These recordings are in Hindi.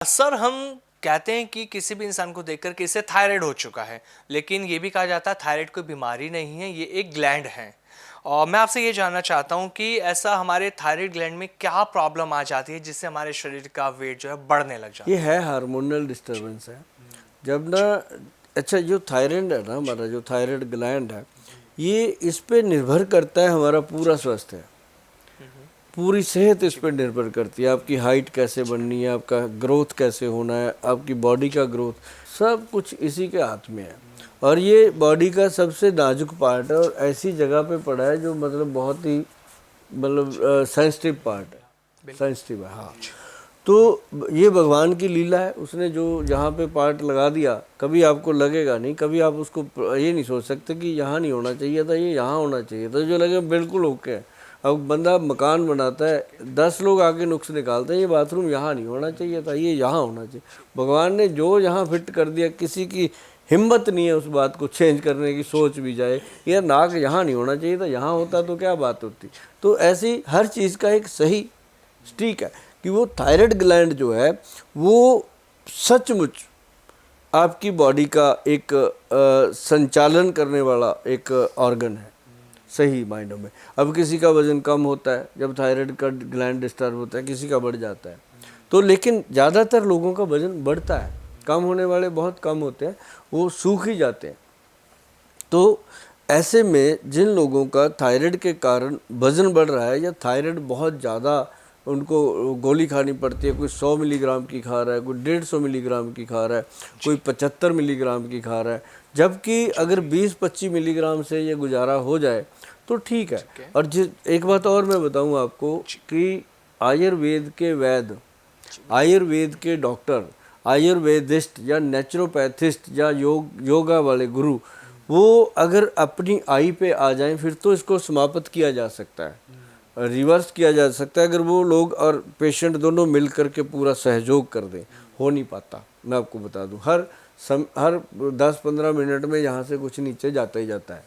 सर हम कहते हैं कि किसी भी इंसान को देखकर कि इसे थायराइड हो चुका है, लेकिन ये भी कहा जाता है थायराइड कोई बीमारी नहीं है, ये एक ग्लैंड है। और मैं आपसे ये जानना चाहता हूँ कि ऐसा हमारे थायराइड ग्लैंड में क्या प्रॉब्लम आ जाती है जिससे हमारे शरीर का वेट जो है बढ़ने लग ये जाता है। है हार्मोनल डिस्टरबेंस है। जब ना जी। अच्छा जो थायराइड है ना, हमारा जो थायराइड ग्लैंड है, ये इस पे निर्भर करता है हमारा पूरा स्वास्थ्य। पूरी सेहत इस जी। पर निर्भर करती है। आपकी हाइट कैसे बननी है, आपका ग्रोथ कैसे होना है, आपकी बॉडी का ग्रोथ, सब कुछ इसी के हाथ में है। और ये बॉडी का सबसे नाजुक पार्ट है और ऐसी जगह पे पड़ा है जो मतलब बहुत ही मतलब सेंसिटिव पार्ट है, बिल्कुल। सेंसिटिव है। हाँ, तो ये भगवान की लीला है। उसने जो जहाँ पे पार्ट लगा दिया, कभी आपको लगेगा नहीं, कभी आप उसको ये नहीं सोच सकते कि यहाँ नहीं होना चाहिए था, ये यहाँ होना चाहिए था, जो लगे बिल्कुल ओके है। अब बंदा मकान बनाता है, 10 लोग आके नुक्स निकालते हैं, ये बाथरूम यहाँ नहीं होना चाहिए था, ये यहाँ होना चाहिए। भगवान ने जो यहाँ फिट कर दिया, किसी की हिम्मत नहीं है उस बात को चेंज करने की। सोच भी जाए यार नाक यहाँ नहीं होना चाहिए था, यहाँ होता तो क्या बात होती। तो ऐसी हर चीज़ का एक सही स्टिक है कि वो थायराइड ग्लैंड जो है वो सचमुच आपकी बॉडी का एक संचालन करने वाला एक ऑर्गन है सही मायनों में। अब किसी का वजन कम होता है जब थायराइड का ग्लैंड डिस्टर्ब होता है, किसी का बढ़ जाता है। तो लेकिन ज़्यादातर लोगों का वजन बढ़ता है, कम होने वाले बहुत कम होते हैं, वो सूख ही जाते हैं। तो ऐसे में जिन लोगों का थायराइड के कारण वजन बढ़ रहा है या थायराइड बहुत ज़्यादा उनको गोली खानी पड़ती है, कोई 100 मिलीग्राम की खा रहा है, कोई 150 मिलीग्राम की खा रहा है, कोई 75 मिलीग्राम की खा रहा है, जबकि अगर 20-25 मिलीग्राम से ये गुजारा हो जाए तो ठीक है। और जिस एक बात और मैं बताऊं आपको कि आयुर्वेद के वैद्य, आयुर्वेद के डॉक्टर, आयुर्वेदिस्ट या नेचुरोपैथिस्ट या योगा वाले गुरु, वो अगर अपनी आई पे आ जाएं फिर तो इसको समाप्त किया जा सकता है, रिवर्स किया जा सकता है, अगर वो लोग और पेशेंट दोनों मिल करके पूरा सहयोग कर दें। हो नहीं पाता, मैं आपको बता दूं। हर 10-15 मिनट में यहाँ से कुछ नीचे जाता ही जाता है,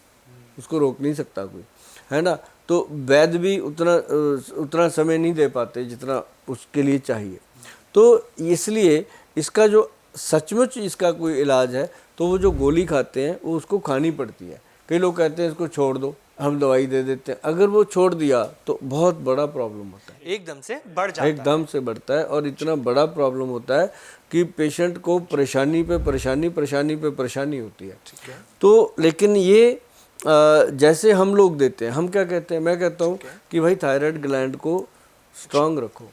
उसको रोक नहीं सकता कोई, है ना। तो वैद्य भी उतना समय नहीं दे पाते जितना उसके लिए चाहिए। तो इसलिए इसका जो सचमुच इसका कोई इलाज है तो वो जो गोली खाते हैं वो उसको खानी पड़ती है। कई लोग कहते हैं इसको छोड़ दो, हम दवाई दे देते हैं। अगर वो छोड़ दिया तो बहुत बड़ा प्रॉब्लम होता है, एकदम से बढ़ जाता है। एकदम से बढ़ता है और इतना बड़ा प्रॉब्लम होता है कि पेशेंट को परेशानी पे परेशानी, परेशानी पे परेशानी होती है। ठीक है। तो लेकिन ये जैसे हम लोग देते हैं, हम क्या कहते हैं, मैं कहता हूँ कि भाई थायराइड ग्लैंड को स्ट्रांग रखो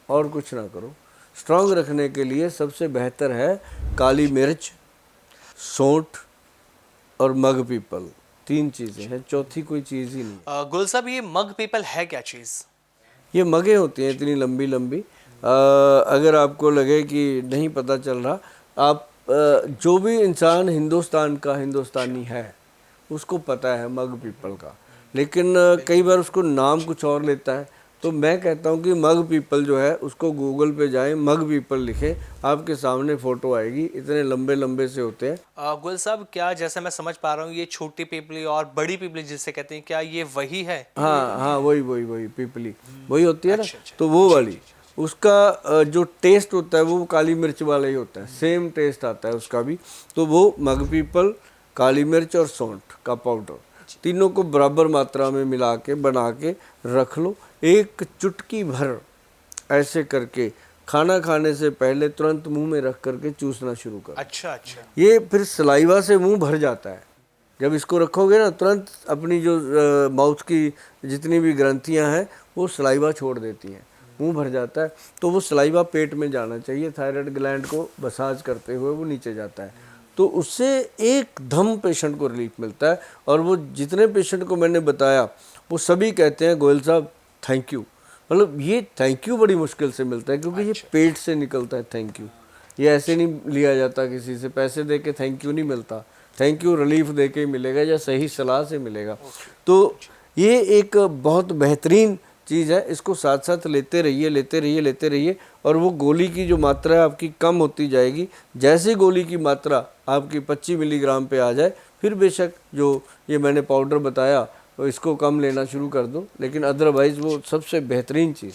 और कुछ ना करो। स्ट्रांग रखने के लिए सबसे बेहतर है काली मिर्च, सौंठ और मग पीपल। 3 चीज़ें हैं, चौथी कोई चीज़ ही नहीं। गुल साहब, ये मग पीपल है क्या चीज़? ये मगे होती हैं इतनी लंबी लंबी। अगर आपको लगे कि नहीं पता चल रहा, आप जो भी इंसान हिंदुस्तान का हिंदुस्तानी है उसको पता है मग पीपल का, लेकिन कई बार उसको नाम कुछ और लेता है। तो मैं कहता हूँ कि मग पीपल जो है उसको गूगल पे जाएं, मग पीपल लिखें, आपके सामने फ़ोटो आएगी। इतने लंबे लंबे से होते हैं। गुल साहब, क्या जैसे मैं समझ पा रहा हूँ ये छोटी पीपली और बड़ी पीपली जिसे कहते हैं, क्या ये वही है? हाँ हाँ, वही वही वही पीपली वही होती है ना। अच्छा अच्छा। तो वो जी वाली, जी जी। उसका जो टेस्ट होता है वो काली मिर्च वाला ही होता है, सेम टेस्ट आता है उसका भी। तो वो मग पीपल, काली मिर्च और सौंठ का पाउडर, तीनों को बराबर मात्रा में मिला के बना के रख लो। एक चुटकी भर ऐसे करके खाना खाने से पहले तुरंत मुंह में रख करके चूसना शुरू करो। अच्छा अच्छा। ये फिर सलाइवा से मुंह भर जाता है। जब इसको रखोगे ना, तुरंत अपनी जो माउथ की जितनी भी ग्रंथियां हैं वो सलाइवा छोड़ देती हैं, मुंह भर जाता है। तो वो सलाइवा पेट में जाना चाहिए, थायराइड ग्लैंड को मसाज करते हुए वो नीचे जाता है। तो उससे एकदम पेशेंट को रिलीफ मिलता है। और वो जितने पेशेंट को मैंने बताया वो सभी कहते हैं गोयल साहब थैंक यू। मतलब ये थैंक यू बड़ी मुश्किल से मिलता है, क्योंकि ये पेट से निकलता है थैंक यू। ये ऐसे नहीं लिया जाता किसी से, पैसे दे के थैंक यू नहीं मिलता। थैंक यू रिलीफ दे के मिलेगा या सही सलाह से मिलेगा। तो ये एक बहुत बेहतरीन चीज़ है, इसको साथ साथ लेते रहिए, लेते रहिए, लेते रहिए। और वो गोली की जो मात्रा है आपकी कम होती जाएगी। जैसे गोली की मात्रा आपकी 25 मिलीग्राम पे आ जाए फिर बेशक जो ये मैंने पाउडर बताया तो इसको कम लेना शुरू कर दो, लेकिन अदरवाइज़ वो सबसे बेहतरीन चीज़ है।